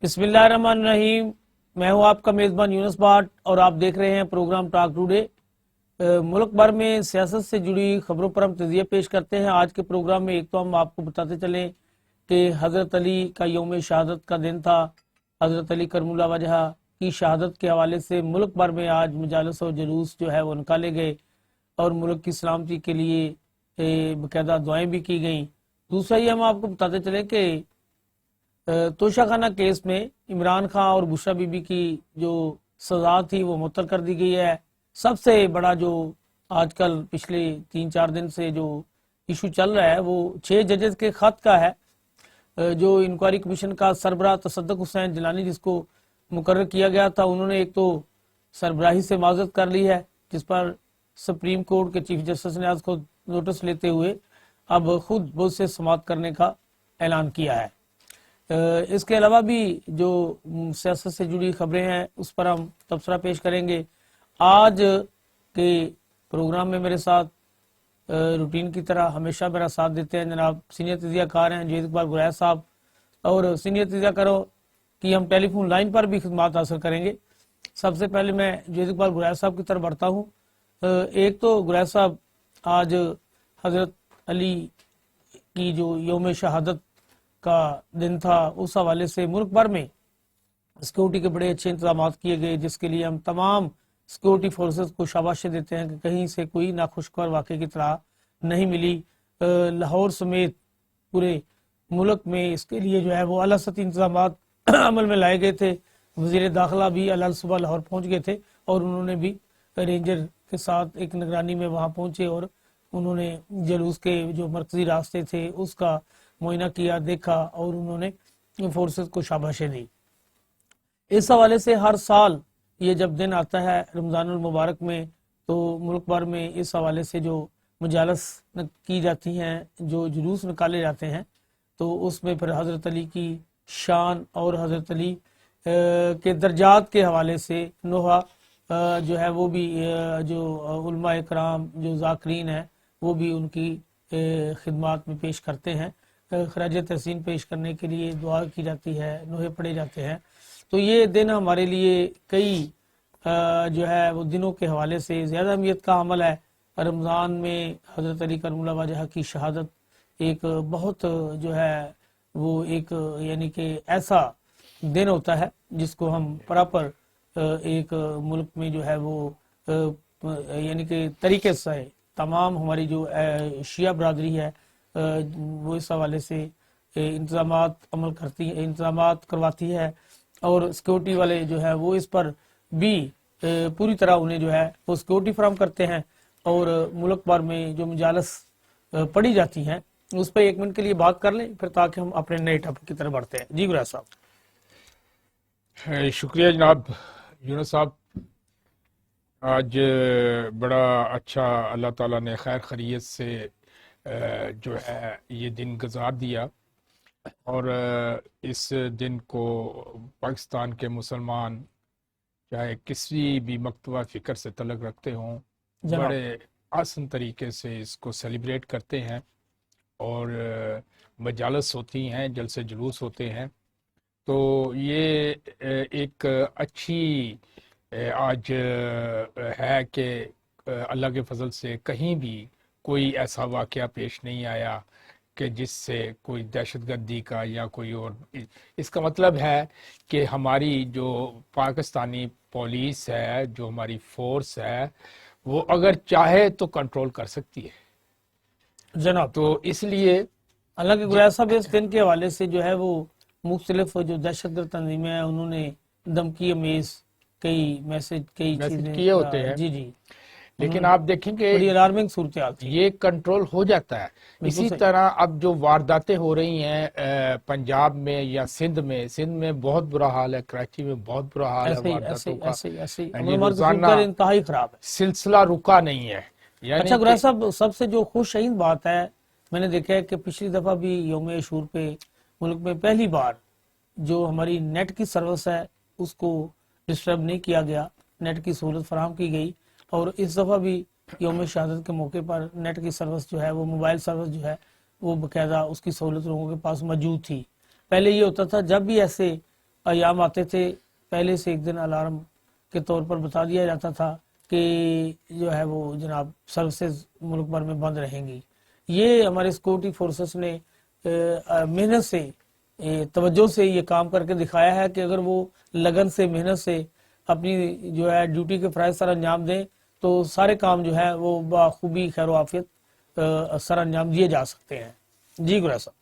بسم اللہ الرحمن الرحیم. میں ہوں آپ کا میزبان یونس بھاٹ اور آپ دیکھ رہے ہیں پروگرام ٹاک ٹوڈے. ملک بھر میں سیاست سے جڑی خبروں پر ہم تجزیہ پیش کرتے ہیں. آج کے پروگرام میں ایک تو ہم آپ کو بتاتے چلیں کہ حضرت علی کا یوم شہادت کا دن تھا. حضرت علی کرم اللہ وجہہ کی شہادت کے حوالے سے ملک بھر میں آج مجالس و جلوس جو ہے وہ نکالے گئے اور ملک کی سلامتی کے لیے باقاعدہ دعائیں بھی کی گئیں. دوسرا یہ ہم آپ کو بتاتے چلیں کہ توشہ خانہ کیس میں عمران خان اور بشرا بی بی کی جو سزا تھی وہ معطل کر دی گئی ہے. سب سے بڑا جو آج کل پچھلے 3-4 دن سے جو ایشو چل رہا ہے وہ 6 ججز کے خط کا ہے. جو انکوائری کمیشن کا سربراہ تصدق حسین جیلانی جس کو مقرر کیا گیا تھا، انہوں نے ایک تو سربراہی سے معذرت کر لی ہے، جس پر سپریم کورٹ کے چیف جسٹس نے آج خود نوٹس لیتے ہوئے اب خود بہت سے سماعت کرنے کا اعلان کیا ہے. اس کے علاوہ بھی جو سیاست سے جڑی خبریں ہیں اس پر ہم تبصرہ پیش کریں گے. آج کے پروگرام میں میرے ساتھ روٹین کی طرح ہمیشہ میرا ساتھ دیتے ہیں جناب سینئر تجزیہ کار ہیں جوید اقبال گرائے صاحب، اور سینئر تجزیہ کاروں کی ہم ٹیلی فون لائن پر بھی خدمات حاصل کریں گے. سب سے پہلے میں جوید اقبال گرائے صاحب کی طرف بڑھتا ہوں. ایک تو گرائے صاحب آج حضرت علی کی جو یوم شہادت کا دن تھا، اس حوالے سے ملک بھر میں سیکورٹی کے بڑے اچھے انتظامات کیے گئے، جس کے لیے ہم تمام سیکورٹی فورسز کو شاباشی دیتے ہیں کہ کہیں سے کوئی ناخوشگوار واقعے کی اطلاع نہیں ملی. لاہور سمیت پورے ملک میں اس کے لیے جو ہے وہ اعلیٰ سطحی انتظامات عمل میں لائے گئے تھے. وزیر داخلہ بھی اعلیٰ صبح لاہور پہنچ گئے تھے اور انہوں نے بھی رینجر کے ساتھ ایک نگرانی میں وہاں پہنچے اور انہوں نے جلوس کے جو مرکزی راستے تھے اس کا معائنہ کیا، دیکھا اور انہوں نے فورسز کو شاباشی دی. اس حوالے سے ہر سال یہ جب دن آتا ہے رمضان المبارک میں تو ملک بھر میں اس حوالے سے جو مجالس کی جاتی ہیں، جو جلوس نکالے جاتے ہیں، تو اس میں پھر حضرت علی کی شان اور حضرت علی کے درجات کے حوالے سے نوحہ جو ہے وہ بھی جو علماء اکرام جو ذاکرین ہیں وہ بھی ان کی خدمات میں پیش کرتے ہیں. خراج تحسین پیش کرنے کے لیے دعا کی جاتی ہے، نوحے پڑھے جاتے ہیں. تو یہ دن ہمارے لیے کئی جو ہے وہ دنوں کے حوالے سے زیادہ اہمیت کا عمل ہے. رمضان میں حضرت علی کرم اللہ وجہہ کی شہادت ایک بہت جو ہے وہ ایک یعنی کہ ایسا دن ہوتا ہے جس کو ہم پراپر ایک ملک میں جو ہے وہ یعنی کہ طریقے سے تمام ہماری جو شیعہ برادری ہے وہ اس حوالے سے انتظامات کرواتی ہے، اور سیکورٹی والے جو ہے وہ اس پر بھی پوری طرح انہیں جو ہے وہ سیکورٹی فراہم کرتے ہیں. اور ملک بھر میں جو مجالس پڑھی جاتی ہیں اس پہ 1 منٹ کے لیے بات کر لیں پھر تاکہ ہم اپنے نئے ٹاپک کی طرف بڑھتے ہیں. جی گرا صاحب. شکریہ جناب یونس صاحب. آج بڑا اچھا اللہ تعالیٰ نے خیر خیریت سے جو ہے یہ دن گزار دیا، اور اس دن کو پاکستان کے مسلمان چاہے کسی بھی مکتبہ فکر سے تعلق رکھتے ہوں بڑے آسان طریقے سے اس کو سیلیبریٹ کرتے ہیں، اور مجالس ہوتی ہیں، جلسے جلوس ہوتے ہیں. تو یہ ایک اچھی آج ہے کہ اللہ کے فضل سے کہیں بھی کوئی ایسا واقعہ پیش نہیں آیا کہ جس سے کوئی دہشت گردی کا یا کوئی اور. اس کا مطلب ہے کہ ہماری جو پاکستانی پولیس ہے، جو ہماری فورس ہے، وہ اگر چاہے تو کنٹرول کر سکتی ہے جناب. تو اس لیے اللہ کے گرائے صاحب اس دن کے حوالے سے جو ہے وہ مختلف جو دہشت گرد تنظیمیں ہیں انہوں نے دھمکی امیز کئی میسج چیزیں کیے ہوتے ہیں. جی لیکن آپ دیکھیں کہ بڑی الارمنگ صورتحال تھی. یہ کنٹرول ہو جاتا ہے. اسی طرح اب جو وارداتیں ہو رہی ہیں پنجاب میں یا سندھ میں بہت برا حال ہے، کراچی میں بہت برا حال ہے وارداتوں کا. روزانہ انتہائی خراب ہے، سلسلہ رکا نہیں ہے. اچھا گرائے صاحب، سب سے جو خوش شہین بات ہے میں نے دیکھا ہے کہ پچھلی دفعہ بھی یوم عاشور پہ ملک میں پہلی بار جو ہماری نیٹ کی سروس ہے اس کو ڈسٹرب نہیں کیا گیا، نیٹ کی سہولت فراہم کی گئی. اور اس دفعہ بھی یوم شہادت کے موقع پر نیٹ کی سروس جو ہے وہ موبائل سروس جو ہے وہ باقاعدہ اس کی سہولت لوگوں کے پاس موجود تھی. پہلے یہ ہوتا تھا جب بھی ایسے ایام آتے تھے پہلے سے ایک دن الارم کے طور پر بتا دیا جاتا تھا کہ جو ہے وہ جناب سروسز ملک بھر میں بند رہیں گی. یہ ہمارے سیکورٹی فورسز نے محنت سے توجہ سے یہ کام کر کے دکھایا ہے کہ اگر وہ لگن سے محنت سے اپنی جو ہے ڈیوٹی کے فرائض سر انجام دیں تو سارے کام جو ہے وہ بخوبی خیر و عافیت سر انجام دیے جا سکتے ہیں. جی گرا صاحب.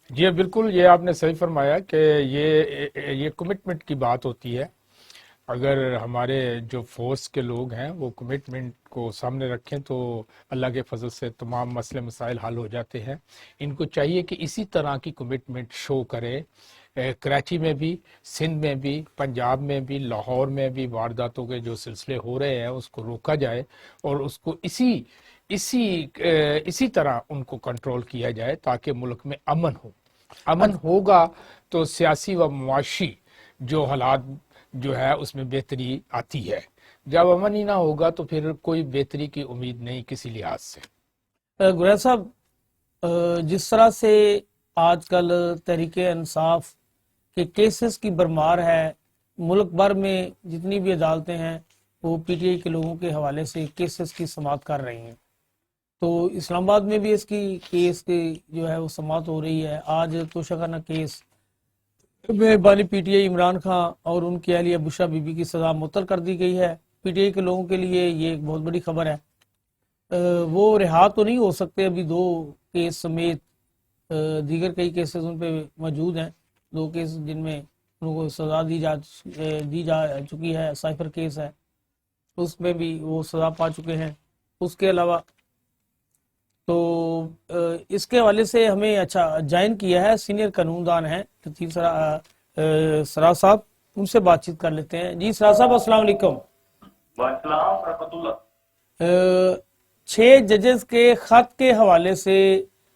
جی بالکل، یہ آپ نے صحیح فرمایا کہ یہ کمٹمنٹ کی بات ہوتی ہے. اگر ہمارے جو فورس کے لوگ ہیں وہ کمٹمنٹ کو سامنے رکھیں تو اللہ کے فضل سے تمام مسئلے مسائل حل ہو جاتے ہیں. ان کو چاہیے کہ اسی طرح کی کمٹمنٹ شو کرے. کراچی میں بھی، سندھ میں بھی، پنجاب میں بھی، لاہور میں بھی وارداتوں کے جو سلسلے ہو رہے ہیں اس کو روکا جائے اور اس کو اسی طرح ان کو کنٹرول کیا جائے تاکہ ملک میں امن ہو. امن ہوگا تو سیاسی و معاشی جو حالات جو ہے اس میں بہتری آتی ہے. جب امن ہی نہ ہوگا تو پھر کوئی بہتری کی امید نہیں کسی لحاظ سے. گریز صاحب، جس طرح سے آج کل تحریک انصاف کے کیسز کی برمار ہے، ملک بھر میں جتنی بھی عدالتیں ہیں وہ پی ٹی آئی کے لوگوں کے حوالے سے کیسز کی سماعت کر رہی ہیں، تو اسلام آباد میں بھی اس کی کیس کی جو ہے وہ سماعت ہو رہی ہے. آج توشہ کیس میں بانی P T I Imran Khan اور ان کی اہلیہ بشرا بی بی کی سزا معطل کر دی گئی ہے. پی ٹی آئی کے لوگوں کے لیے یہ ایک بہت بڑی خبر ہے. وہ رہا تو نہیں ہو سکتے، ابھی 2 کیس سمیت دیگر کئی کیسز ان پہ موجود ہیں، 2 کیس جن میں ان کو سزا دی جا چکی ہے. سائفر کیس ہے، اس میں بھی وہ سزا پا چکے ہیں. اس کے علاوہ تو اس کے حوالے سے ہمیں جوائن کیا ہے سینئر قانون دان ہیں لطیف سرا صاحب، ان سے بات چیت کر لیتے ہیں. جی سرا صاحب، السلام علیکم. السلام ورحمۃ اللہ. 6 ججز کے خط کے حوالے سے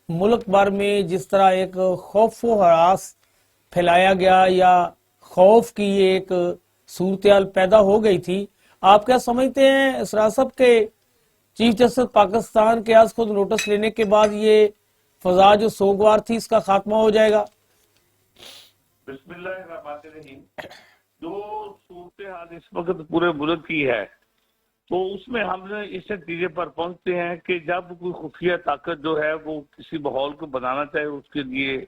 ملک بھر میں جس طرح ایک خوف و ہراس پھیلایا گیا یا خوف کی ایک صورتحال پیدا ہو گئی تھی، آپ کیا سمجھتے ہیں سرا صاحب کے چیف جسٹس پاکستان کے آج خود نوٹس لینے کے بعد یہ فضا جو سوگوار تھی اس کا خاتمہ ہو جائے گا؟ بسم اللہ الرحمن الرحیم. جو صورتحال اس وقت پورے ملک کی ہے تو اس میں ہم نے اس نتیجے پر پہنچتے ہیں کہ جب کوئی خفیہ طاقت جو ہے وہ کسی ماحول کو بنانا چاہے، اس کے لیے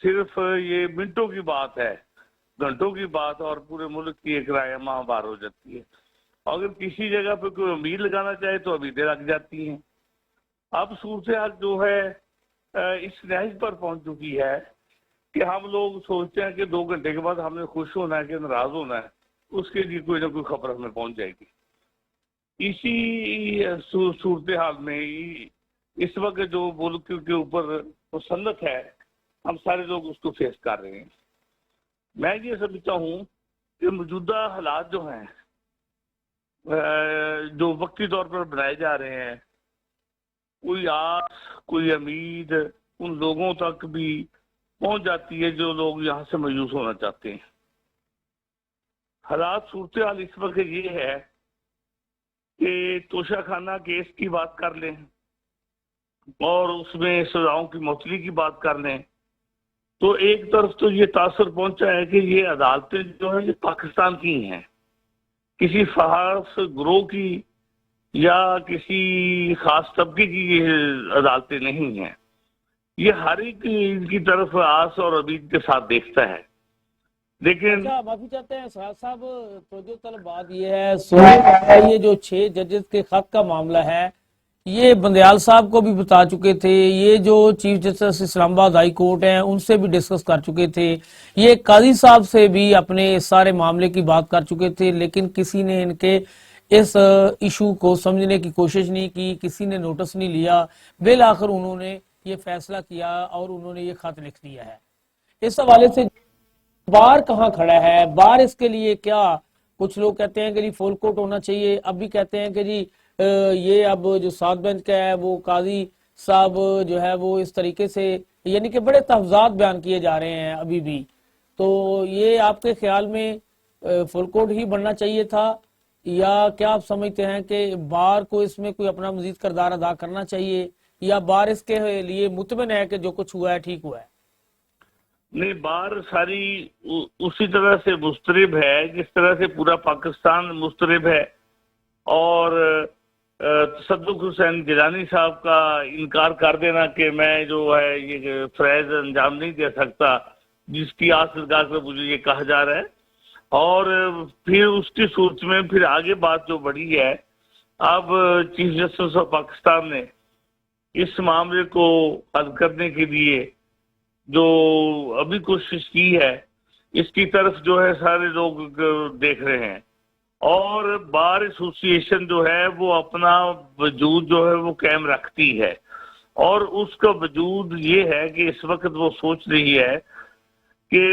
صرف یہ منٹوں کی بات ہے، گھنٹوں کی بات، اور پورے ملک کی ایک رائے ماہ بار ہو جاتی ہے. اگر کسی جگہ پہ کوئی امید لگانا چاہے تو امیدیں لگ جاتی ہیں. اب صورتحال جو ہے اس نہج پر پہنچ چکی ہے کہ ہم لوگ سوچتے ہیں کہ 2 گھنٹے کے بعد ہم نے خوش ہونا ہے کہ ناراض ہونا ہے، اس کے لیے کوئی نہ کوئی خبر ہمیں پہنچ جائے گی. اسی صورتحال میں اس وقت جو ملک کے اوپر مسلط ہے، ہم سارے لوگ اس کو فیس کر رہے ہیں. میں یہ سمجھتا ہوں کہ موجودہ حالات جو ہیں جو وقتی طور پر بنائے جا رہے ہیں، کوئی آس کوئی امید ان لوگوں تک بھی پہنچ جاتی ہے جو لوگ یہاں سے مایوس ہونا چاہتے ہیں. حالات صورتحال اس وقت یہ ہے کہ توشہ خانہ کیس کی بات کر لیں اور اس میں سزاؤں کی معطلی کی بات کر لیں تو ایک طرف تو یہ تاثر پہنچا ہے کہ یہ عدالتیں جو ہیں یہ پاکستان کی ہیں، کسی خاص گروہ کی یا کسی خاص طبقے کی یہ عدالتیں نہیں ہیں. یہ ہر ایک ان کی طرف آس اور امید کے ساتھ دیکھتا ہے. لیکن معافی چاہتے ہیں سرا صاحب، توجہ طلب بات یہ ہے یہ جو 6 ججز کے خط کا معاملہ ہے یہ بندیال صاحب کو بھی بتا چکے تھے، یہ جو چیف جسٹس اسلام آباد ہائی کورٹ ہیں ان سے بھی ڈسکس کر چکے تھے، یہ قاضی صاحب سے بھی اپنے سارے معاملے کی بات کر چکے تھے، لیکن کسی نے ان کے اس ایشو کو سمجھنے کی کوشش نہیں کی، کسی نے نوٹس نہیں لیا. بالآخر انہوں نے یہ فیصلہ کیا اور انہوں نے یہ خط لکھ دیا ہے. اس حوالے سے بار کہاں کھڑا ہے؟ بار اس کے لیے کیا؟ کچھ لوگ کہتے ہیں کہ جی فول کوٹ ہونا چاہیے، اب بھی کہتے ہیں کہ جی یہ اب جو 7 بینچ کا ہے وہ قاضی صاحب جو ہے وہ اس طریقے سے، یعنی کہ بڑے تحفظات بیان کیے جا رہے ہیں ابھی بھی. تو یہ آپ کے خیال میں فول کوٹ ہی بننا چاہیے تھا یا کیا آپ سمجھتے ہیں کہ بار کو اس میں کوئی اپنا مزید کردار ادا کرنا چاہیے یا بار اس کے لیے مطمئن ہے کہ جو کچھ ہوا ہے ٹھیک ہوا ہے؟ نہیں، بار ساری اسی طرح سے مسترب ہے جس طرح سے پورا پاکستان مسترب ہے، اور تصدق حسین گیلانی صاحب کا انکار کر دینا کہ میں جو ہے یہ فریض انجام نہیں دے سکتا جس کی آس لگا کر مجھے یہ کہا جا رہا ہے، اور پھر اس کی صورت میں پھر آگے بات جو بڑھی ہے، اب چیف جسٹس آف پاکستان نے اس معاملے کو حل کرنے کے لیے جو ابھی کوشش کی ہے، اس کی طرف جو ہے سارے لوگ دیکھ رہے ہیں، اور بار ایسوسی ایشن جو ہے وہ اپنا وجود جو ہے وہ قائم رکھتی ہے، اور اس کا وجود یہ ہے کہ اس وقت وہ سوچ رہی ہے کہ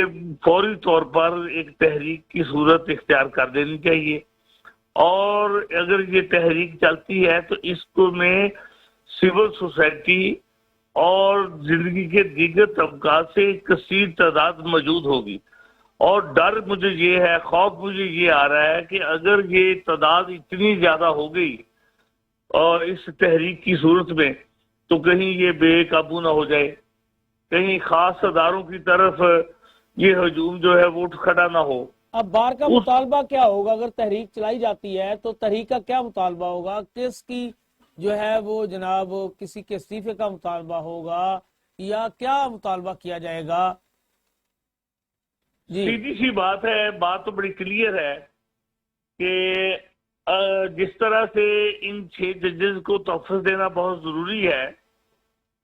فوری طور پر ایک تحریک کی صورت اختیار کر دینی چاہیے، اور اگر یہ تحریک چلتی ہے تو اس کو میں سول سوسائٹی اور زندگی کے دیگر طبقات سے ایک کثیر تعداد موجود ہوگی، اور ڈر مجھے یہ ہے، خوف مجھے یہ آ رہا ہے کہ اگر یہ تعداد اتنی زیادہ ہو گئی اور اس تحریک کی صورت میں، تو کہیں یہ بے قابو نہ ہو جائے، کہیں خاص اداروں کی طرف یہ ہجوم جو ہے وہ اٹھ کھڑا نہ ہو۔ اب بار کا مطالبہ کیا ہوگا اگر تحریک چلائی جاتی ہے تو تحریک کا کیا مطالبہ ہوگا؟ کس کی جو ہے وہ جناب کسی کے استعفے کا مطالبہ ہوگا یا کیا مطالبہ کیا جائے گا؟ جی سیدھی سی بات ہے، بات تو بڑی کلیئر ہے کہ جس طرح سے ان 6 ججز کو تحفظ دینا بہت ضروری ہے،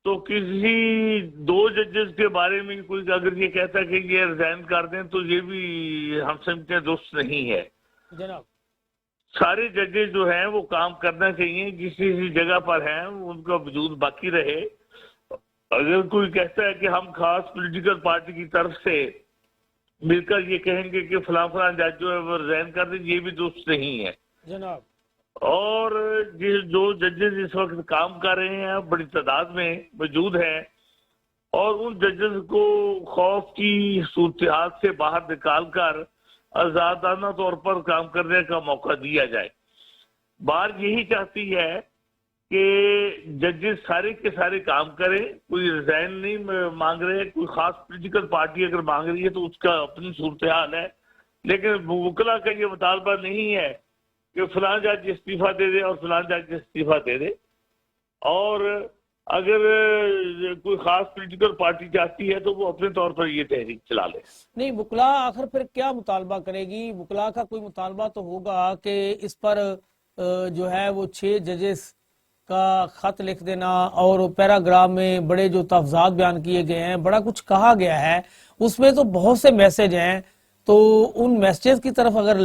تو کسی 2 ججز کے بارے میں کوئی اگر یہ کہتا ہے کہ یہ ریزائن کر دیں تو یہ بھی ہم سمجھتے ہیں درست نہیں ہے۔ جناب سارے ججز جو ہیں وہ کام کرنا چاہیے، جس کسی جگہ پر ہیں ان کا وجود باقی رہے۔ اگر کوئی کہتا ہے کہ ہم خاص پولیٹیکل پارٹی کی طرف سے مل کر یہ کہیں گے کہ فلاں فلاں جج جو ہے وہ ریزائن کر دیں، یہ بھی درست نہیں ہے۔ جناب اور جو ججز اس وقت کام کر رہے ہیں بڑی تعداد میں موجود ہیں، اور ان ججز کو خوف کی صورتحال سے باہر نکال کر آزادانہ طور پر کام کرنے کا موقع دیا جائے۔ بار یہی چاہتی ہے کہ ججز سارے کے سارے کام کریں، کوئی ریزائن نہیں مانگ رہے، کوئی خاص پولیٹیکل پارٹی اگر مانگ رہی ہے تو اس کا اپنی صورتحال ہے، لیکن وکلا کا یہ مطالبہ نہیں ہے کہ فلاں جج استعفیٰ دے دے اور فلاں جج استعفیٰ دے دے، اور اگر کوئی خاص پولیٹیکل پارٹی چاہتی ہے تو وہ اپنے طور پر یہ تحریک چلا لے۔ نہیں، وکلا آخر پھر کیا مطالبہ کرے گی؟ وکلا کا کوئی مطالبہ تو ہوگا کہ اس پر جو ہے وہ 6 ججز کا خط لکھ دینا، اور پیراگراف میں بڑے جو تفضیلات بیان کیے گئے ہیں، بڑا کچھ کہا گیا ہے، اس میں تو بہت سے میسج ہیں، تو ان میسیجز کی طرف اگر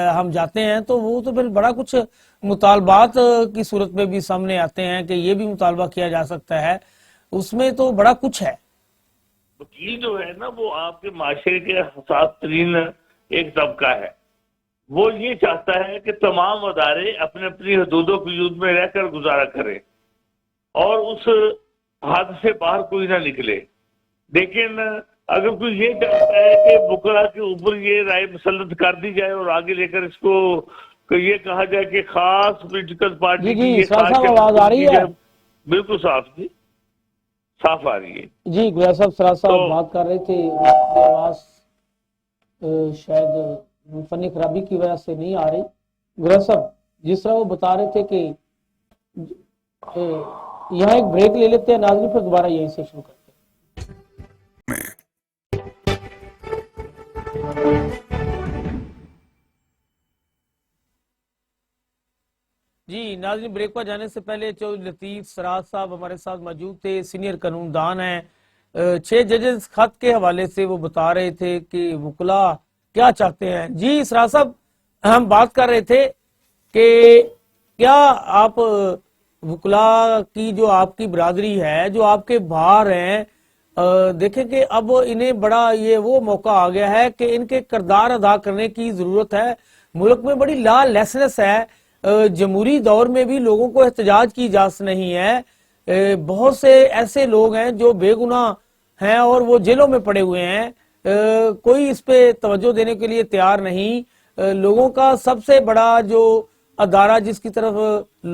ہم جاتے ہیں تو وہ تو پھر بڑا کچھ مطالبات کی صورت میں بھی سامنے آتے ہیں کہ یہ بھی مطالبہ کیا جا سکتا ہے، اس میں تو بڑا کچھ ہے۔ وکیل جو ہے نا وہ آپ کے معاشرے کے حساس ترین ایک طبقہ ہے، وہ یہ چاہتا ہے کہ تمام ادارے اپنے اپنی حدود و قیود میں رہ کر گزارا کریں اور اس حد سے باہر کوئی نہ نکلے، لیکن اگر کوئی یہ چاہتا ہے کہ وکلا کے اوپر یہ رائے مسلط کر دی جائے اور آگے لے کر اس کو یہ کہا جائے کہ خاص پولیٹیکل پارٹی جی سر صاحب آواز آ رہی ہے؟ بالکل صاف جی، صاف آ رہی ہے جی گویا صاحب سراج صاحب بات کر رہے تھے، آواز شاید فنی خرابی کی وجہ سے نہیں آ رہی۔ گویا صاحب جس طرح وہ بتا رہے تھے کہ یہاں ایک بریک لے لیتے ہیں ناظرین، پھر دوبارہ یہیں سے شروع کرتے ہیں۔ جی ناظرین، بریک پر جانے سے پہلے چودھری لطیف سراج صاحب ہمارے ساتھ موجود تھے، سینئر قانون دان ہیں۔ 6 ججز خط کے حوالے سے وہ بتا رہے تھے کہ وکلا کیا چاہتے ہیں۔ جی سراج صاحب، ہم بات کر رہے تھے کہ کیا آپ وکلا کی جو آپ کی برادری ہے، جو آپ کے باہر ہیں، دیکھیں کہ اب انہیں بڑا یہ وہ موقع آ گیا ہے کہ ان کے کردار ادا کرنے کی ضرورت ہے۔ ملک میں بڑی لا لیسنس ہے، جمہوری دور میں بھی لوگوں کو احتجاج کی اجازت نہیں ہے، بہت سے ایسے لوگ ہیں جو بے گناہ ہیں اور وہ جیلوں میں پڑے ہوئے ہیں، کوئی اس پہ توجہ دینے کے لیے تیار نہیں۔ لوگوں کا سب سے بڑا جو ادارہ جس کی طرف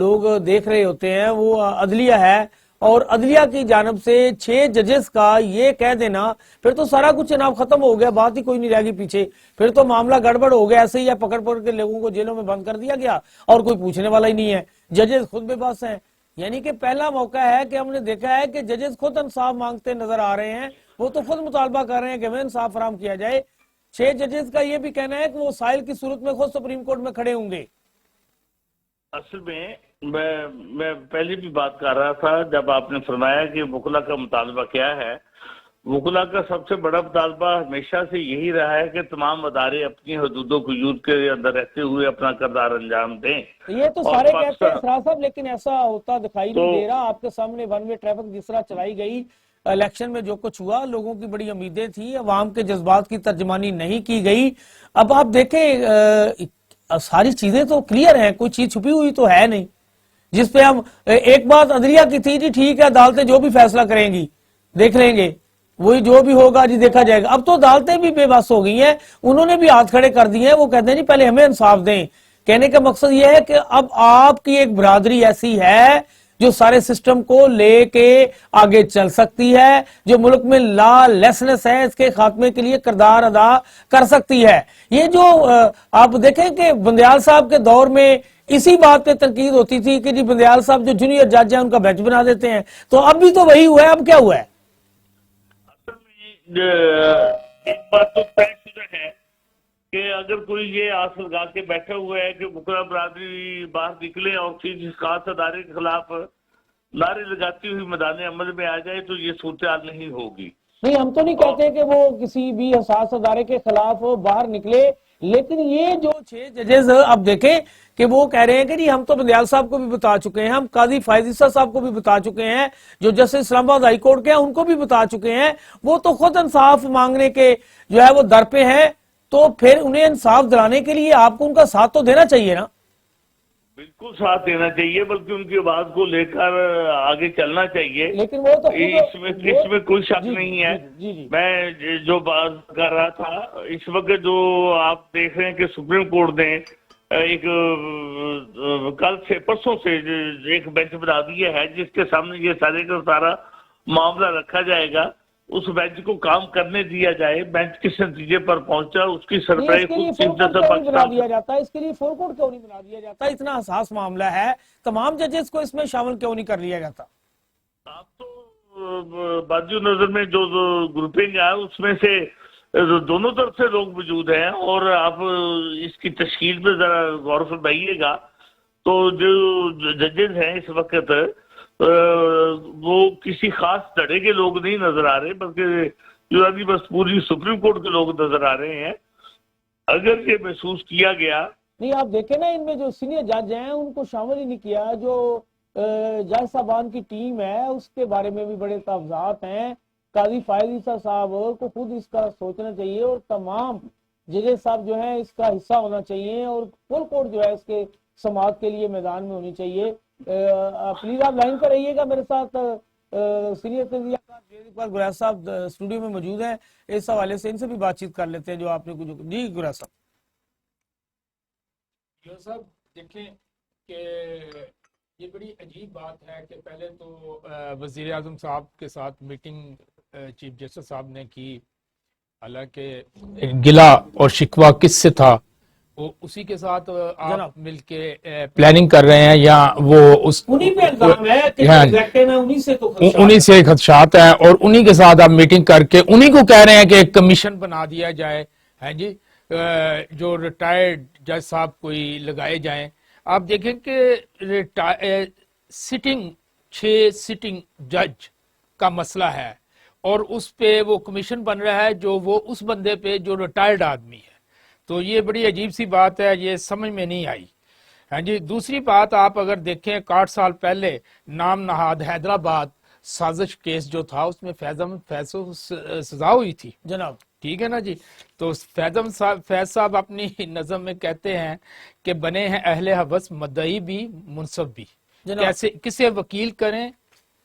لوگ دیکھ رہے ہوتے ہیں وہ عدلیہ ہے، اور عدلیہ کی جانب سے 6 ججز کا یہ کہہ دینا، پھر تو سارا کچھ جناب ختم ہو گیا، بات ہی کوئی نہیں رہ گئی پیچھے، پھر تو معاملہ گڑبڑ ہو گیا، ایسے ہی پکڑ کے لوگوں کو جیلوں میں بند کر دیا گیا اور کوئی پوچھنے والا ہی نہیں ہے، ججز خود بے بس ہیں۔ یعنی کہ پہلا موقع ہے کہ ہم نے دیکھا ہے کہ ججز خود انصاف مانگتے نظر آ رہے ہیں، وہ تو خود مطالبہ کر رہے ہیں کہ ہمیں انصاف فراہم کیا جائے۔ 6 ججز کا یہ بھی کہنا ہے کہ وہ سائل کی صورت میں خود سپریم کورٹ میں کھڑے ہوں گے۔ اصل میں پہلے بھی بات کر رہا تھا جب آپ نے فرمایا کہ وکلا کا مطالبہ کیا ہے، وکلا کا سب سے بڑا مطالبہ ہمیشہ سے یہی رہا ہے کہ تمام ادارے اپنی حدود و قیود کے اندر رہتے ہوئے اپنا کردار انجام دیں۔ یہ تو اور سارے کہتے ہیں پاکستان- اسرار صاحب، لیکن ایسا ہوتا دکھائی نہیں دے رہا۔ آپ کے سامنے ون وے ٹریفک جس طرح چلائی گئی، الیکشن میں جو کچھ ہوا، لوگوں کی بڑی امیدیں تھیں، عوام کے جذبات کی ترجمانی نہیں کی گئی۔ اب آپ دیکھیں ساری چیزیں تو کلیئر ہیں، کوئی چیز چھپی ہوئی تو ہے نہیں، جس پہ ہم ایک بات عدلیہ کی تھی جی ٹھیک ہے عدالتیں جو بھی فیصلہ کریں گی دیکھ لیں گے، وہی جو بھی ہوگا جی دیکھا جائے گا۔ اب تو عدالتیں بھی بے بس ہو گئی ہیں، انہوں نے بھی ہاتھ کھڑے کر دیے ہیں، وہ کہتے ہیں جی پہلے ہمیں انصاف دیں۔ کہنے کا مقصد یہ ہے کہ اب آپ کی ایک برادری ایسی ہے جو سارے سسٹم کو لے کے آگے چل سکتی ہے، جو ملک میں لا لیسنس ہے اس کے خاتمے کے لیے کردار ادا کر سکتی ہے۔ یہ جو آپ دیکھیں کہ بندیال صاحب کے دور میں اسی بات پہ تنقید ہوتی تھی کہ جی بندیال صاحب جو جونیئر جج ہیں ان کا بینچ بنا دیتے ہیں، تو اب بھی تو وہی ہوا ہے، اب کیا ہوا ہے؟ ایک بات تو طے شدہ ہے کہ اگر کوئی یہ آس لگا کے بیٹھا ہوا ہے کہ وکلا برادری باہر نکلے اور کسی خاص ادارے کے خلاف نعرے لگاتی ہوئی میدان عمل میں آ جائے تو یہ صورتحال نہیں ہوگی۔ نہیں، ہم تو نہیں کہتے کہ وہ کسی بھی حساس ادارے کے خلاف باہر نکلے، لیکن یہ جو 6 ججز اب دیکھیں کہ وہ کہہ رہے ہیں کہ جی ہم تو بندیال صاحب کو بھی بتا چکے ہیں، ہم قاضی فائز عیسیٰ صاحب کو بھی بتا چکے ہیں، جو جسٹس اسلام آباد ہائی کورٹ کے ہیں ان کو بھی بتا چکے ہیں، وہ تو خود انصاف مانگنے کے جو ہے وہ در پہ ہیں، تو پھر انہیں انصاف دلانے کے لیے آپ کو ان کا ساتھ تو دینا چاہیے نا۔ بالکل ساتھ دینا چاہیے، بلکہ ان کی آواز کو لے کر آگے چلنا چاہیے، لیکن وہ تو اس میں کوئی شک نہیں ہے۔ میں جو بات کر رہا تھا اس وقت جو آپ دیکھ رہے ہیں کہ سپریم کورٹ نے ایک کل سے پرسوں سے ایک بینچ بنا دیا ہے جس کے سامنے یہ سارے کا سارا معاملہ رکھا جائے گا، اس بینچ کو کام کرنے دیا جائے، بینچ کس نتیجے پر پہنچا اس کی سربراہی خود چیف جسٹس بنا دیا جاتا ہے، اس کے لیے فل کورٹ کیوں نہیں بنا دیا جاتا؟ اتنا حساس معاملہ ہے، تمام ججز کو اس میں شامل کیوں نہیں کر لیا جاتا؟ آپ تو بادی نظر میں جو گروپنگ ہے اس میں سے دونوں طرف سے لوگ موجود ہیں، اور آپ اس کی تشکیل میں ذرا غور فرمائیے گا تو جو ججز ہیں اس وقت وہ کسی خاص دھڑے کے لوگ نہیں نظر آ رہے، بلکہ جو ابھی بس پوری سپریم کورٹ کے لوگ نظر آ رہے ہیں۔ اگر یہ محسوس کیا گیا، نہیں آپ دیکھیں نا ان میں جو سینئر جج ہیں ان کو شامل ہی نہیں کیا، جو جج صاحبان کی ٹیم ہے اس کے بارے میں بھی بڑے تحفظات ہیں، قاضی فائز عیسیٰ صاحب کو خود اس کا سوچنا چاہیے، اور تمام ججز صاحب جو ہیں اس کا حصہ ہونا چاہیے، اور فل کورٹ جو ہے اس کے سماعت کے لیے میدان میں ہونی چاہیے۔ پلیز آپ لائن پر رہیے گا، میرے ساتھ سینئر تجزیہ کار جوید اقبال گریز صاحب اسٹوڈیو میں موجود ہیں، اس حوالے سے ان سے بھی بات چیت کر لیتے ہیں جو آپ نے کچھ۔ جی گریز صاحب۔ صاحب دیکھیں کہ یہ بڑی عجیب بات ہے کہ پہلے تو وزیر اعظم صاحب کے ساتھ میٹنگ چیف جسٹس صاحب نے کی، حالانکہ گلا اور شکوہ کس سے تھا، وہ اسی کے ساتھ آپ مل کے پلاننگ کر رہے ہیں، یا وہ اس انہی پہ الزام ہے کہ انہی سے خدشات ہیں، اور انہی کے ساتھ آپ میٹنگ کر کے انہی کو کہہ رہے ہیں کہ ایک کمیشن بنا دیا جائے، ہیں جی جو ریٹائرڈ جج صاحب کوئی لگائے جائیں۔ آپ دیکھیں کہ سٹنگ 6 سٹنگ جج کا مسئلہ ہے، اور اس پہ وہ کمیشن بن رہا ہے جو وہ اس بندے پہ جو ریٹائرڈ آدمی ہے، تو یہ بڑی عجیب سی بات ہے، یہ سمجھ میں نہیں آئی۔ ہاں جی، دوسری بات آپ اگر دیکھیں 61 سال پہلے نام نہاد حیدرآباد سازش کیس جو تھا اس میں فیض سزا ہوئی تھی جناب، ٹھیک ہے نا جی، تو فیض صاحب اپنی نظم میں کہتے ہیں کہ بنے ہیں اہل حوث مدعی بھی منصف بھی، کیسے کسے وکیل کریں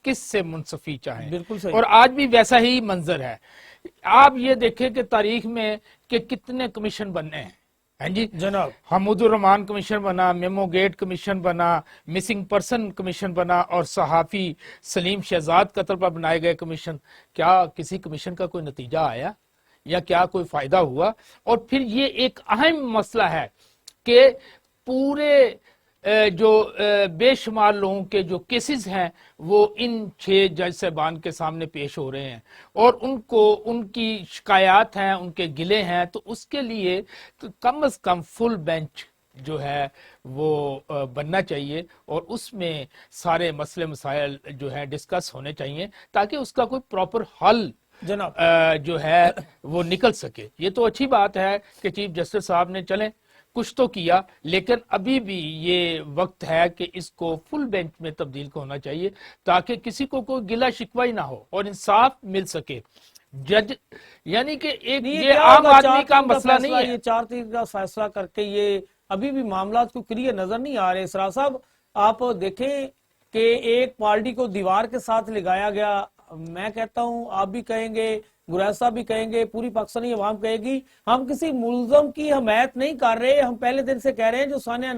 کس سے منصفی چاہیں، بالکل صحیح۔ اور آج بھی ویسا ہی منظر ہے۔ آپ یہ دیکھیں کہ تاریخ میں کہ کتنے کمیشن بنے ہیں، ہاں جی جناب حمود الرحمان کمیشن بنا، میمو گیٹ کمیشن بنا، مسنگ پرسن کمیشن بنا، اور صحافی سلیم شہزاد قتل پر بنائے گئے کمیشن. کیا کسی کمیشن کا کوئی نتیجہ آیا یا کیا کوئی فائدہ ہوا؟ اور پھر یہ ایک اہم مسئلہ ہے کہ پورے جو بے شمار لوگوں کے جو کیسز ہیں وہ ان 6 جج صاحبان کے سامنے پیش ہو رہے ہیں، اور ان کو ان کی شکایات ہیں، ان کے گلے ہیں، تو اس کے لیے کم از کم فل بینچ جو ہے وہ بننا چاہیے، اور اس میں سارے مسئلے مسائل جو ہیں ڈسکس ہونے چاہیے تاکہ اس کا کوئی پراپر حل جناب جو ہے وہ نکل سکے. یہ تو اچھی بات ہے کہ چیف جسٹس صاحب نے چلیں کچھ تو کیا، لیکن ابھی بھی یہ وقت ہے کہ اس کو فل بینچ میں تبدیل ہونا چاہیے تاکہ کسی کو کوئی گلہ شکوہ ہی نہ ہو اور انصاف مل سکے. جج یعنی کہ ایک یہ عام آدمی کا مسئلہ نہیں ہے. یہ 4-3 کا فیصلہ کر کے یہ ابھی بھی معاملات کو کلیئر نظر نہیں آ رہے. اسرار صاحب آپ دیکھیں کہ ایک پارٹی کو دیوار کے ساتھ لگایا گیا. میں کہتا ہوں آپ بھی کہیں گے، گریز صاحب بھی کہیں گے، پوری پاکستانی عوام کہے گی، ہم کسی ملزم کی حمایت نہیں کر رہے. ہم پہلے دن سے کہہ رہے ہیں جو سانحہ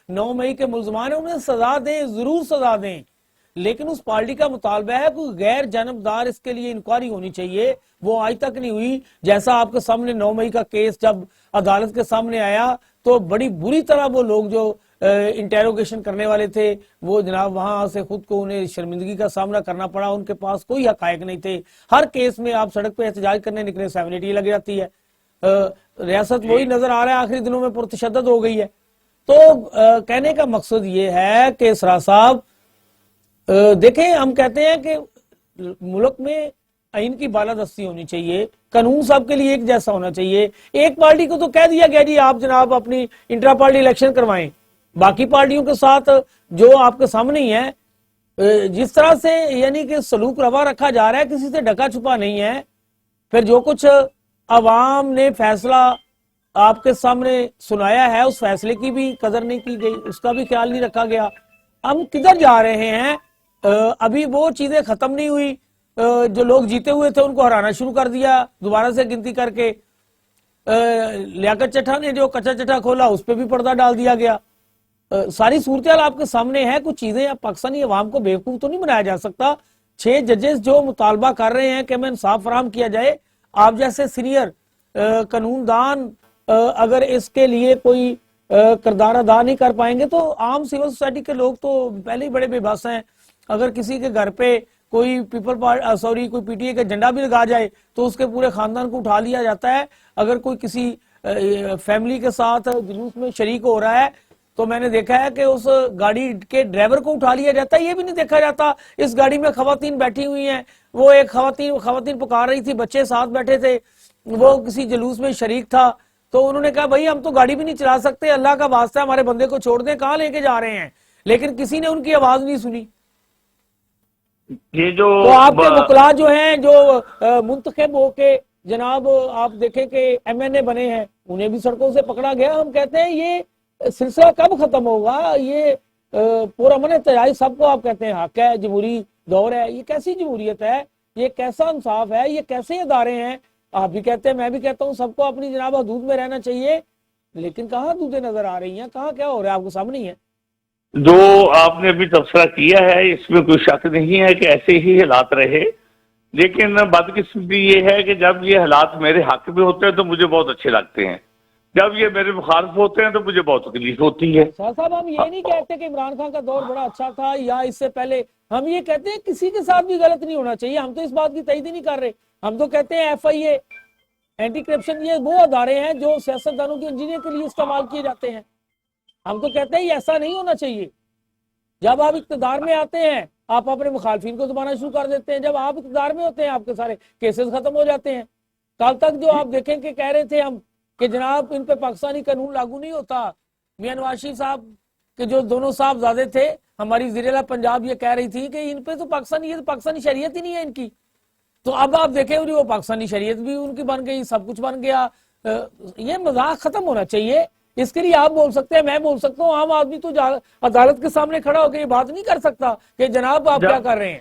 9 مئی کے ملزمان ہیں انہیں سزا دیں، ضرور سزا دیں، لیکن اس پارٹی کا مطالبہ ہے کوئی غیر جانبدار اس کے لیے انکوائری ہونی چاہیے. وہ آج تک نہیں ہوئی. جیسا آپ کے سامنے 9 مئی کا کیس جب عدالت کے سامنے آیا تو بڑی بری طرح وہ لوگ جو انٹیروگیشن کرنے والے تھے وہ جناب وہاں سے خود کو انہیں شرمندگی کا سامنا کرنا پڑا. ان کے پاس کوئی حقائق نہیں تھے. ہر کیس میں آپ سڑک پہ احتجاج کرنے نکلے 780 لگ جاتی ہے. ریاست وہی نظر آ رہا ہے آخری دنوں میں پرتشدد ہو گئی ہے. تو کہنے کا مقصد یہ ہے کہ اسرار صاحب دیکھیں، ہم کہتے ہیں کہ ملک میں آئین کی بالادستی ہونی چاہیے، قانون سب کے لیے ایک جیسا ہونا چاہیے. ایک پارٹی کو تو کہہ دیا گیا جی آپ جناب اپنی انٹرا پارٹی الیکشن کروائیں، باقی پارٹیوں کے ساتھ جو آپ کے سامنے ہی ہے جس طرح سے یعنی کہ سلوک روا رکھا جا رہا ہے کسی سے ڈھکا چھپا نہیں ہے. پھر جو کچھ عوام نے فیصلہ آپ کے سامنے سنایا ہے اس فیصلے کی بھی قدر نہیں کی گئی، اس کا بھی خیال نہیں رکھا گیا. ہم کدھر جا رہے ہیں؟ ابھی وہ چیزیں ختم نہیں ہوئی. جو لوگ جیتے ہوئے تھے ان کو ہرانا شروع کر دیا دوبارہ سے گنتی کر کے. لیاقت چٹھا نے جو کچا چٹھا کھولا اس پہ بھی پردہ ڈال دیا گیا. ساری صورتحال آپ کے سامنے ہے. کچھ چیزیں پاکستانی عوام کو بیوقوف تو نہیں بنایا جا سکتا. 6 ججز جو مطالبہ کر رہے ہیں کہ ہمیں انصاف فراہم کیا جائے، آپ جیسے سینئر قانون دان اگر اس کے لیے کوئی کردار ادا نہیں کر پائیں گے تو عام سول سوسائٹی کے لوگ تو پہلے ہی بڑے بے بس ہیں. اگر کسی کے گھر پہ کوئی کوئی پی ٹی اے کا جھنڈا بھی لگا جائے تو اس کے پورے خاندان کو اٹھا لیا جاتا ہے. اگر کوئی کسی فیملی کے ساتھ جلوس میں شریک ہو رہا ہے تو میں نے دیکھا ہے کہ اس گاڑی کے ڈرائیور کو اٹھا لیا جاتا ہے. یہ بھی نہیں دیکھا جاتا اس گاڑی میں خواتین بیٹھی ہوئی ہیں. وہ ایک خواتین پکار رہی تھی، بچے ساتھ بیٹھے تھے، وہ کسی جلوس میں شریک تھا، تو انہوں نے کہا بھائی ہم تو گاڑی بھی نہیں چلا سکتے، اللہ کا واسطہ ہمارے بندے کو چھوڑ دیں، کہاں لے کے جا رہے ہیں. لیکن کسی نے ان کی آواز نہیں سنی. یہ جو تو آپ کے وکلا جو ہیں جو منتخب ہو کے جناب آپ دیکھیں کہ ایم این اے بنے ہیں انہیں بھی سڑکوں سے پکڑا گیا. ہم کہتے ہیں یہ سلسلہ کب ختم ہوگا؟ یہ پرامن احتجاج سب کو آپ کہتے ہیں حق ہے، جمہوری دور ہے. یہ کیسی جمہوریت ہے؟ یہ کیسا انصاف ہے؟ یہ کیسے ادارے ہیں؟ آپ بھی کہتے ہیں، میں بھی کہتا ہوں سب کو اپنی جناب حدود میں رہنا چاہیے، لیکن کہاں حدودیں نظر آ رہی ہیں؟ کہاں کیا ہو رہا ہے آپ کو سامنے ہی ہے. جو آپ نے ابھی تبصرہ کیا ہے اس میں کوئی شک نہیں ہے کہ ایسے ہی حالات رہے. لیکن بدقسمتی یہ ہے کہ جب یہ حالات میرے حق میں ہوتے ہیں تو مجھے بہت اچھے لگتے ہیں، جب یہ میرے مخالف ہوتے ہیں تو مجھے بہت تکلیف ہوتی ہے. صاحب ہم یہ نہیں کہتے کہ عمران خان کا دور بڑا اچھا تھا یا اس سے پہلے، ہم یہ کہتے ہیں کسی کے ساتھ بھی غلط نہیں ہونا چاہیے. ہم تو اس بات کی تائید ہی نہیں کر رہے. ہم تو کہتے ہیں ایف آئی اے، اینٹی کرپشن، یہ وہ ادارے ہیں جو سیاستدانوں کی انجینئر کے لیے استعمال کیے جاتے ہیں. ہم تو کہتے ہیں یہ ایسا نہیں ہونا چاہیے. جب آپ اقتدار میں آتے ہیں آپ اپنے مخالفین کو دبانا شروع کر دیتے ہیں. جب آپ اقتدار میں ہوتے ہیں آپ کے سارے کیسز ختم ہو جاتے ہیں. کل تک جو آپ دیکھیں کہ کہہ رہے تھے ہم کہ جناب ان پہ پاکستانی قانون لاگو نہیں ہوتا. میاں نواز شریف صاحب کے جو دونوں صاحبزادے تھے، ہماری وزیر اعلیٰ پنجاب یہ کہہ رہی تھی کہ ان پہ تو پاکستانی شریعت ہی نہیں ہے ان کی. تو اب آپ دیکھیں وہ پاکستانی شریعت بھی ان کی بن گئی، سب کچھ بن گیا. یہ مذاق ختم ہونا چاہیے. اس کے لیے آپ بول سکتے ہیں، میں بول سکتا ہوں، عام آدمی تو عدالت کے سامنے کھڑا ہو کے یہ بات نہیں کر سکتا کہ جناب آپ کیا کر رہے ہیں.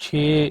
6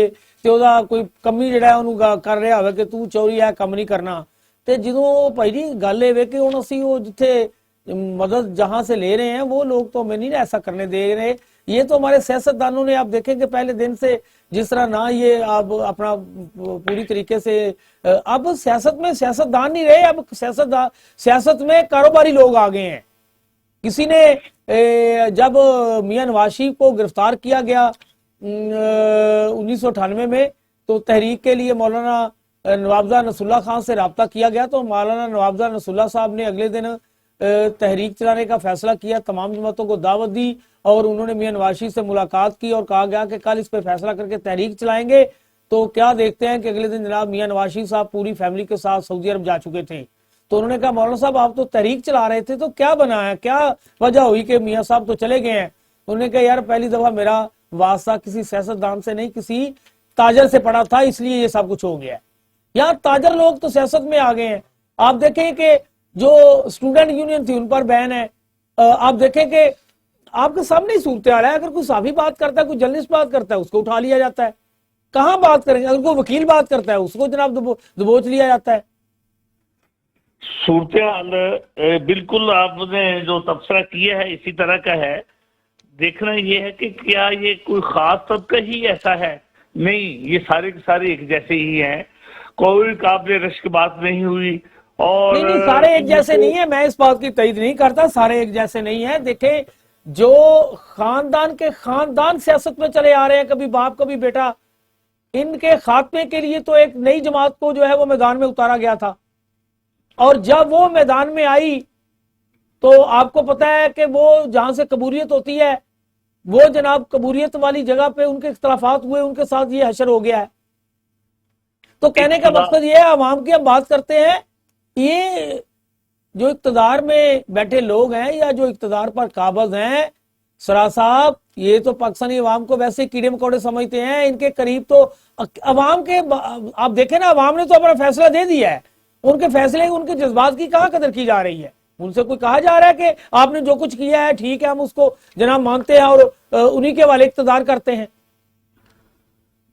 ਹੈ ਤੇ ਉਹਦਾ ਕੋਈ ਕਮੀ ਜਿਹੜਾ ਉਹਨੂੰ ਕਰ ਰਿਹਾ ਹੋਵੇ ਕਿ ਤੂੰ ਚੋਰੀ ਹੈ ਕੰਮ ਨਹੀਂ ਕਰਨਾ। ਤੇ ਜਦੋਂ ਭਾਈ ਜੀ ਗੱਲ ਇਹ ਵੇ ਕਿ ਹੁਣ ਅਸੀਂ ਉਹ ਜਿੱਥੇ مدد جہاں سے لے رہے ہیں وہ لوگ تو ہمیں نہیں ایسا کرنے دے رہے. یہ تو ہمارے سیاستدانوں نے آپ دیکھیں کہ پہلے دن سے جس طرح نہ یہ اب اپنا پوری طریقے سے اب سیاست میں سیاستدان نہیں رہے, اب سیاست میں کاروباری لوگ آ گئے ہیں. کسی نے جب میاں نواز شریف کو گرفتار کیا گیا 1998 میں تو تحریک کے لیے مولانا نوابزہ نصر اللہ خان سے رابطہ کیا گیا, تو مولانا نوابزہ نصر اللہ صاحب نے اگلے دن تحریک چلانے کا فیصلہ کیا, تمام جماعتوں کو دعوت دی اور انہوں نے میاں نواز شریف سے ملاقات کی اور کہا گیا کہ کل اس پہ فیصلہ کر کے تحریک چلائیں گے. تو کیا دیکھتے ہیں کہ اگلے دن جناب میاں نواز شریف صاحب پوری فیملی کے ساتھ سعودی عرب جا چکے تھے. تو انہوں نے کہا مولانا صاحب آپ تو تحریک چلا رہے تھے, تو کیا بنا ہے, کیا وجہ ہوئی کہ میاں صاحب تو چلے گئے ہیں. انہوں نے کہا یار پہلی دفعہ میرا واسطہ کسی سیاستدان سے نہیں کسی تاجر سے پڑا تھا, اس لیے یہ سب کچھ ہو گیا ہے. یہاں تاجر لوگ تو سیاست میں آ گئے ہیں. آپ دیکھیں کہ جو اسٹوڈنٹ یونین تھی ان پر بین ہے. آپ دیکھیں کہ آپ کے سامنے ہی صورتحال ہے, اگر کوئی صحافی بات کرتا ہے, کوئی جرنلسٹ بات کرتا ہے, اس کو اٹھا لیا جاتا ہے. کہاں بات کریں گے؟ اگر کوئی وکیل بات کرتا ہے اس کو جناب دبوچ لیا جاتا ہے. صورتحال بالکل آپ نے جو تبصرہ کیا ہے اسی طرح کا ہے. دیکھنا یہ ہے کہ کیا یہ کوئی خاص طبقہ ہی ایسا ہے؟ نہیں, یہ سارے کے سارے ایک جیسے ہی ہیں, کوئی قابل رشک بات نہیں ہوئی. اور نہیں سارے ایک جیسے نہیں ہیں, میں اس بات کی تائید نہیں کرتا, سارے ایک جیسے نہیں ہیں. دیکھیں جو خاندان کے خاندان سیاست میں چلے آ رہے ہیں, کبھی باپ کبھی بیٹا, ان کے خاتمے کے لیے تو ایک نئی جماعت کو جو ہے وہ میدان میں اتارا گیا تھا, اور جب وہ میدان میں آئی تو آپ کو پتا ہے کہ وہ جہاں سے قبولیت ہوتی ہے وہ جناب قبولیت والی جگہ پہ ان کے اختلافات ہوئے, ان کے ساتھ یہ حشر ہو گیا ہے. تو کہنے کا مقصد یہ ہے, عوام کی ہم بات کرتے ہیں, یہ جو اقتدار میں بیٹھے لوگ ہیں یا جو اقتدار پر قابض ہیں, سرا صاحب یہ تو پاکستانی عوام کو ویسے کیڑے مکوڑے سمجھتے ہیں. ان کے قریب تو عوام کے, آپ دیکھیں نا, عوام نے تو اپنا فیصلہ دے دیا ہے, ان کے فیصلے ان کے جذبات کی کہاں قدر کی جا رہی ہے. ان سے کوئی کہا جا رہا ہے کہ آپ نے جو کچھ کیا ہے ٹھیک ہے, ہم اس کو جناب مانتے ہیں اور انہی کے حوالے اقتدار کرتے ہیں.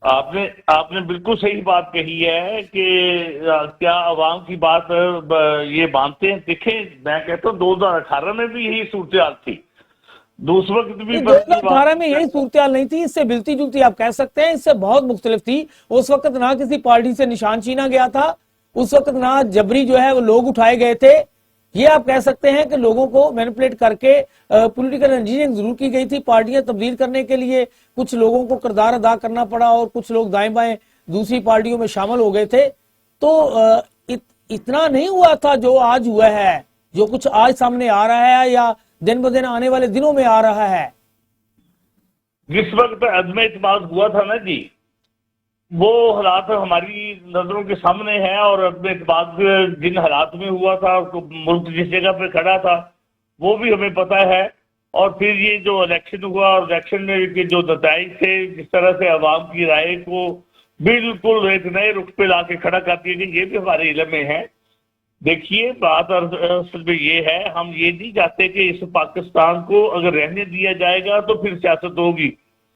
آپ نے بالکل صحیح بات کہی ہے کہ کیا عوام کی بات یہ مانتے ہیں. دیکھیں میں کہتا ہوں 2018 میں بھی یہی صورتحال تھی, اس وقت بھی 2018 میں یہی صورتحال نہیں تھی, اس سے ملتی جلتی آپ کہہ سکتے ہیں, اس سے بہت مختلف تھی. اس وقت نہ کسی پارٹی سے نشان چھینا گیا تھا, اس وقت نہ جبری جو ہے وہ لوگ اٹھائے گئے تھے. یہ آپ کہہ سکتے ہیں کہ لوگوں کو مینپولیٹ کر کے پولیٹیکل انجینئرنگ ضرور کی گئی تھی, پارٹیاں تبدیل کرنے کے لیے کچھ لوگوں کو کردار ادا کرنا پڑا اور کچھ لوگ دائیں بائیں دوسری پارٹیوں میں شامل ہو گئے تھے. تو اتنا نہیں ہوا تھا جو آج ہوا ہے, جو کچھ آج سامنے آ رہا ہے یا دن بدن آنے والے دنوں میں آ رہا ہے. جس وقت عدم اعتماد ہوا تھا نا جی, وہ حالات ہماری نظروں کے سامنے ہیں, اور عدم اعتماد جن حالات میں ہوا تھا, ملک جس جگہ پہ کھڑا تھا وہ بھی ہمیں پتہ ہے. اور پھر یہ جو الیکشن ہوا اور الیکشن میں کے جو نتائج تھے, جس طرح سے عوام کی رائے کو بالکل ایک نئے رخ پہ لا کے کھڑا کر دیا کہ یہ بھی ہمارے علم میں ہے. دیکھیے بات اصل میں یہ ہے, ہم یہ نہیں چاہتے کہ اس پاکستان کو اگر رہنے دیا جائے گا تو پھر سیاست ہوگی.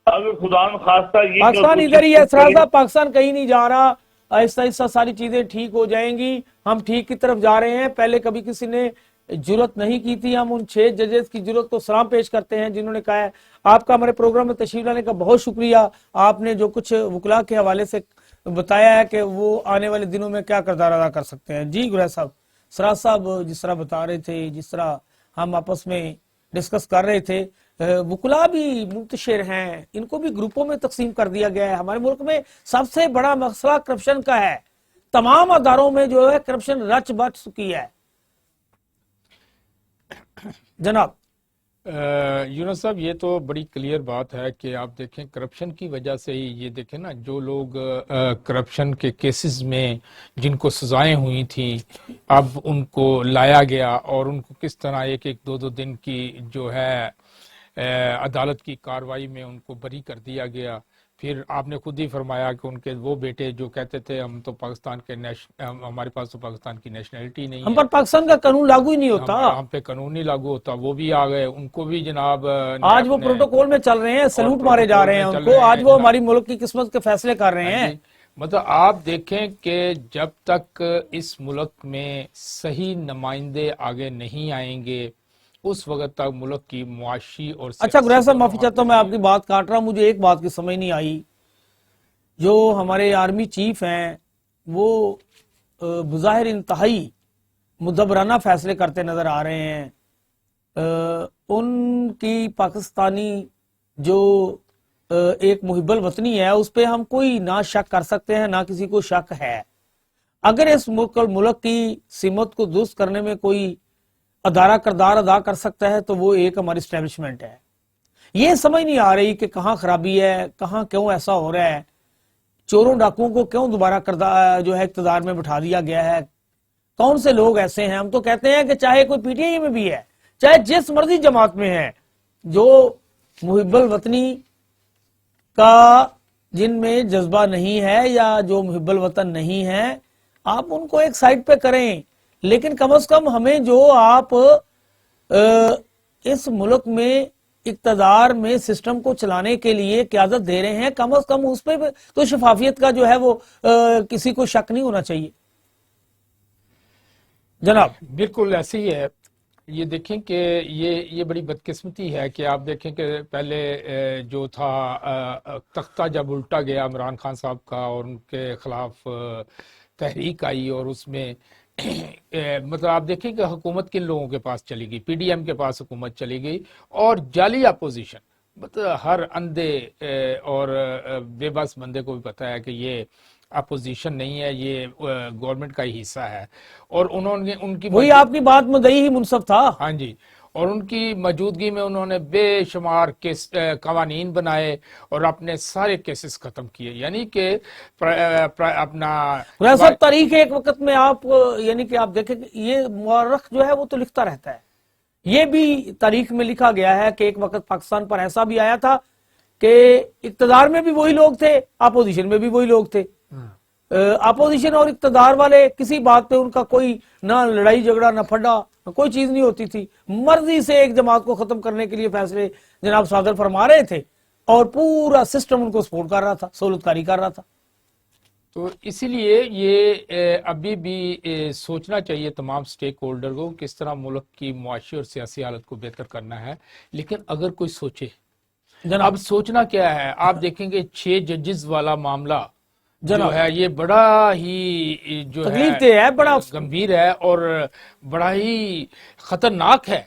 اگر خدا نخواستہ یہ پاکستان ادھر ہی ہے سرا صاحب, پاکستان کہیں نہیں جا رہا, آہستہ آہستہ ساری چیزیں ٹھیک ہو جائیں گی, ہم ٹھیک کی طرف جا رہے ہیں. پہلے کبھی کسی نے جرت نہیں کی تھی, ہم ان 6 ججز کی جرت کو سلام پیش کرتے ہیں جنہوں نے کہا ہے. آپ کا ہمارے پروگرام میں تشریف لانے کا بہت شکریہ. آپ نے جو کچھ وکلا کے حوالے سے بتایا ہے کہ وہ آنے والے دنوں میں کیا کردار ادا کر سکتے ہیں. جی گریز صاحب, سراج صاحب جس طرح بتا رہے تھے, جس طرح ہم آپس میں ڈسکس کر رہے تھے, وکلا بھی منتشر ہیں, ان کو بھی گروپوں میں تقسیم کر دیا گیا ہے. ہمارے ملک میں سب سے بڑا مسئلہ کرپشن کا ہے, تمام اداروں میں جو ہے کرپشن رچ بچ چکی ہے. جناب یونس صاحب یہ تو بڑی کلیئر بات ہے کہ آپ دیکھیں کرپشن کی وجہ سے ہی, یہ دیکھیں نا جو لوگ کرپشن کے کیسز میں جن کو سزائیں ہوئی تھیں اب ان کو لایا گیا اور ان کو کس طرح ایک ایک 2 دن کی جو ہے عدالت کی کارروائی میں ان کو بری کر دیا گیا. پھر آپ نے خود ہی فرمایا کہ ان کے وہ بیٹے جو کہتے تھے ہم تو پاکستان کے ہمارے پاس تو پاکستان کی نیشنلٹی نہیں ہے, ہم پر پاکستان کا قانون لاگو ہی نہیں ہوتا, ہم پہ قانون نہیں لاگو ہوتا, وہ بھی آ گئے, ان کو بھی جناب آج وہ پروٹوکول میں چل رہے ہیں, سلوٹ مارے جا رہے ہیں ان کو, آج وہ ہماری ملک کی قسمت کے فیصلے کر رہے ہیں. مطلب آپ دیکھیں کہ جب تک اس ملک میں صحیح نمائندے آگے نہیں آئیں گے اس وقت تک ملک کی معاشی اور اچھا گریز صاحب، معافی دونوں چاہتا ہوں میں آپ کی بات کاٹ رہا ہوں، مجھے ایک بات کی سمجھ نہیں آئی. جو ہمارے آرمی چیف ہیں وہ بظاہر انتہائی مدبرانہ فیصلے کرتے نظر آ رہے ہیں. ان کی پاکستانی جو ایک محب الوطنی ہے اس پہ ہم کوئی نہ شک کر سکتے ہیں، نہ کسی کو شک ہے. اگر اس ملک کی سمت کو درست کرنے میں کوئی ادارہ کردار ادا کر سکتا ہے تو وہ ایک ہماری اسٹیبلشمنٹ ہے. یہ سمجھ نہیں آ رہی کہ کہاں خرابی ہے، کہاں کیوں ایسا ہو رہا ہے، چوروں ڈاکوؤں کو کیوں دوبارہ جو ہے اقتدار میں بٹھا دیا گیا ہے، کون سے لوگ ایسے ہیں. ہم تو کہتے ہیں کہ چاہے کوئی پی ٹی آئی میں بھی ہے، چاہے جس مرضی جماعت میں ہے، جو محب الوطنی کا جن میں جذبہ نہیں ہے یا جو محب الوطن نہیں ہے، آپ ان کو ایک سائڈ پہ کریں. لیکن کم از کم ہمیں جو آپ اس ملک میں اقتدار میں سسٹم کو چلانے کے لیے قیادت دے رہے ہیں، کم از کم اس پہ تو شفافیت کا جو ہے وہ کسی کو شک نہیں ہونا چاہیے. جناب بالکل ایسے ہی ہے. یہ دیکھیں کہ یہ بڑی بدقسمتی ہے کہ آپ دیکھیں کہ پہلے جو تھا تختہ جب الٹا گیا عمران خان صاحب کا اور ان کے خلاف تحریک آئی اور اس میں مطلب آپ دیکھیں کہ حکومت کن لوگوں کے پاس چلی گئی، پی ڈی ایم کے پاس حکومت چلی گئی اور جعلی اپوزیشن. مطلب ہر اندھے اور بے بس بندے کو بھی پتا ہے کہ یہ اپوزیشن نہیں ہے، یہ گورنمنٹ کا ہی حصہ ہے. اور انہوں نے ان کی وہی آپ کی بات مدعی ہی منصف تھا. ہاں جی، اور ان کی موجودگی میں انہوں نے بے شمار قوانین بنائے اور اپنے سارے کیسز ختم کیے. یعنی کہ اپنا گریز صاحب، تاریخ ایک وقت میں آپ یعنی کہ آپ دیکھیں کہ یہ مورخ جو ہے وہ تو لکھتا رہتا ہے. یہ بھی تاریخ میں لکھا گیا ہے کہ ایک وقت پاکستان پر ایسا بھی آیا تھا کہ اقتدار میں بھی وہی لوگ تھے، اپوزیشن میں بھی وہی لوگ تھے. اپوزیشن اور اقتدار والے کسی بات پہ ان کا کوئی نہ لڑائی جھگڑا نہ پھڈا کوئی چیز نہیں ہوتی تھی. مرضی سے ایک جماعت کو ختم کرنے کے لیے فیصلے جناب صادر فرما رہے تھے اور پورا سسٹم ان کو سپورٹ کر رہا تھا، سہولت کاری کر رہا تھا. تو اسی لیے یہ ابھی بھی سوچنا چاہیے تمام سٹیک ہولڈر کو کس طرح ملک کی معاشی اور سیاسی حالت کو بہتر کرنا ہے. لیکن اگر کوئی سوچے، اب سوچنا کیا ہے، آپ دیکھیں گے 6 ججز والا معاملہ جو ہے یہ بڑا ہی جو تکلیف دہ ہے، بڑا گمبھیر ہے اور بڑا ہی خطرناک ہے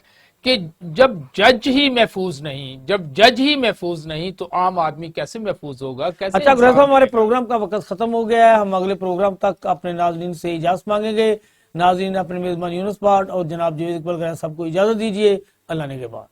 کہ جب جج ہی محفوظ نہیں تو عام آدمی کیسے محفوظ ہوگا، کیسے. اچھا گریز صاحب، ہمارے پروگرام کا وقت ختم ہو گیا ہے. ہم اگلے پروگرام تک اپنے ناظرین سے اجازت مانگیں گے. ناظرین، اپنے میزبان یونس بٹ اور جناب جاوید اقبال گریز صاحب کو اجازت دیجیے. اللہ نے کے بعد.